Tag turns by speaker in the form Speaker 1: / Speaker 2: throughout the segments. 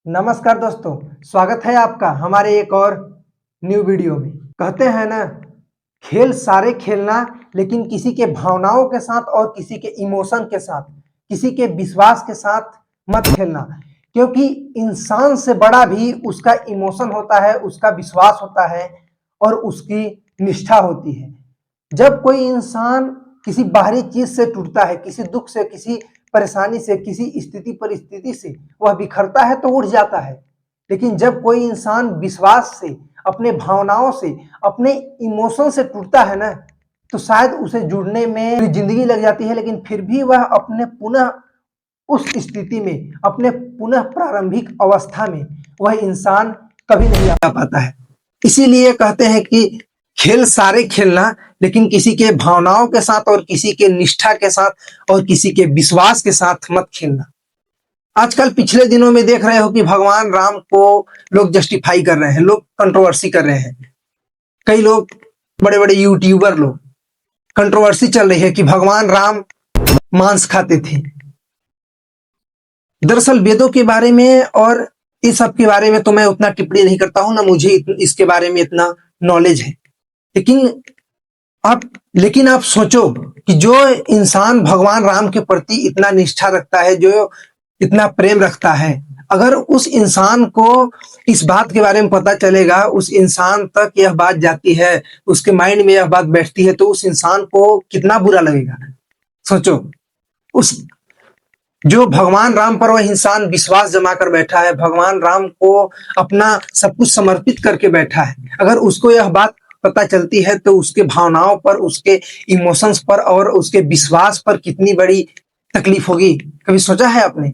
Speaker 1: नमस्कार दोस्तों, स्वागत है आपका हमारे एक और न्यू वीडियो में। कहते हैं ना, खेल सारे खेलना, लेकिन किसी के भावनाओं के साथ और किसी के इमोशन के साथ, किसी के विश्वास के साथ मत खेलना। क्योंकि इंसान से बड़ा भी उसका इमोशन होता है, उसका विश्वास होता है और उसकी निष्ठा होती है। जब कोई इंसान किसी बाहरी चीज से टूटता है, किसी दुख से, किसी परेशानी से, किसी स्थिति परिस्थिति से वह बिखरता है तो उठ जाता है। लेकिन जब कोई इंसान विश्वास से, अपने भावनाओं से, अपने इमोशन से टूटता है ना, तो शायद उसे जुड़ने में पूरी जिंदगी लग जाती है, लेकिन फिर भी वह अपने पुनः उस स्थिति में, अपने पुनः प्रारंभिक अवस्था में वह इंसान कभी नहीं आ पाता है। इसीलिए कहते हैं कि खेल सारे खेलना, लेकिन किसी के भावनाओं के साथ और किसी के निष्ठा के साथ और किसी के विश्वास के साथ मत खेलना। आजकल पिछले दिनों में देख रहे हो कि भगवान राम को लोग जस्टिफाई कर रहे हैं, लोग कंट्रोवर्सी कर रहे हैं। कई लोग, बड़े बड़े यूट्यूबर लोग, कंट्रोवर्सी चल रही है कि भगवान राम मांस खाते थे। दरअसल वेदों के बारे में और इस सब के बारे में तो मैं उतना टिप्पणी नहीं करता हूं, ना मुझे इसके बारे में इतना नॉलेज है। लेकिन आप सोचो कि जो इंसान भगवान राम के प्रति इतना निष्ठा रखता है, जो इतना प्रेम रखता है, अगर उस इंसान को इस बात के बारे में पता चलेगा, उस इंसान तक यह बात जाती है, उसके माइंड में यह बात बैठती है, तो उस इंसान को कितना बुरा लगेगा। सोचो, उस जो भगवान राम पर वह इंसान विश्वास जमा कर बैठा है, भगवान राम को अपना सब कुछ समर्पित करके बैठा है, अगर उसको यह बात पता चलती है तो उसके भावनाओं पर, उसके इमोशंस पर और उसके विश्वास पर कितनी बड़ी तकलीफ होगी। कभी सोचा है आपने?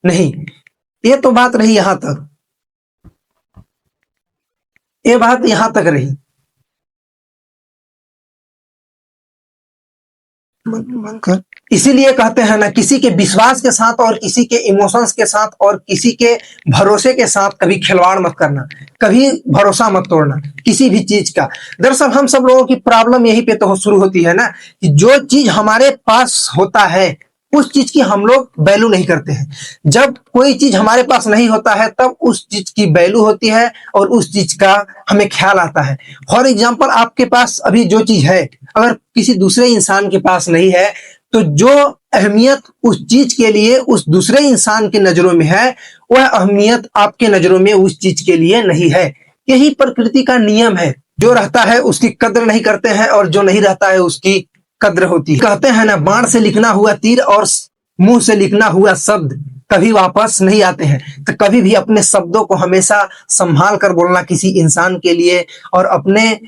Speaker 1: नहीं। ये तो बात रही यहां तक, ये बात यहां तक रही। इसीलिए कहते हैं ना, किसी के विश्वास के साथ और किसी के इमोशंस के साथ और किसी के भरोसे के साथ कभी खिलवाड़ मत करना, कभी भरोसा मत तोड़ना किसी भी चीज का। दरअसल हम सब लोगों की प्रॉब्लम यही पे तो शुरू होती है ना, कि जो चीज हमारे पास होता है उस चीज की हम लोग वैल्यू नहीं करते हैं। जब कोई चीज हमारे पास नहीं होता है तब उस चीज की वैल्यू होती है और उस चीज का हमें ख्याल आता है। फॉर एग्जाम्पल, आपके पास अभी जो चीज है, अगर किसी दूसरे इंसान के पास नहीं है, तो जो अहमियत उस चीज के लिए उस दूसरे इंसान की नजरों में है, वह अहमियत आपके नजरों में उस चीज के लिए नहीं है। यही प्रकृति का नियम है। जो रहता है उसकी कद्र नहीं करते हैं और जो नहीं रहता है उसकी कद्र होती है। कहते हैं ना, बाण से लिखना हुआ तीर और मुंह से लिखना हुआ शब्द कभी वापस नहीं आते हैं। तो कभी भी अपने शब्दों को हमेशा संभाल कर बोलना किसी इंसान के लिए, और अपने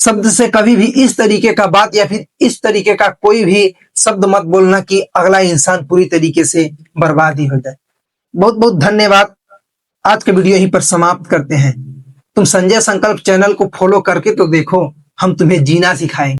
Speaker 1: शब्द से कभी भी इस तरीके का बात या फिर इस तरीके का कोई भी शब्द मत बोलना कि अगला इंसान पूरी तरीके से बर्बाद ही हो जाए। बहुत बहुत धन्यवाद। आज के वीडियो यहीं पर समाप्त करते हैं। तुम संजय संकल्प चैनल को फॉलो करके तो देखो, हम तुम्हें जीना सिखाएंगे।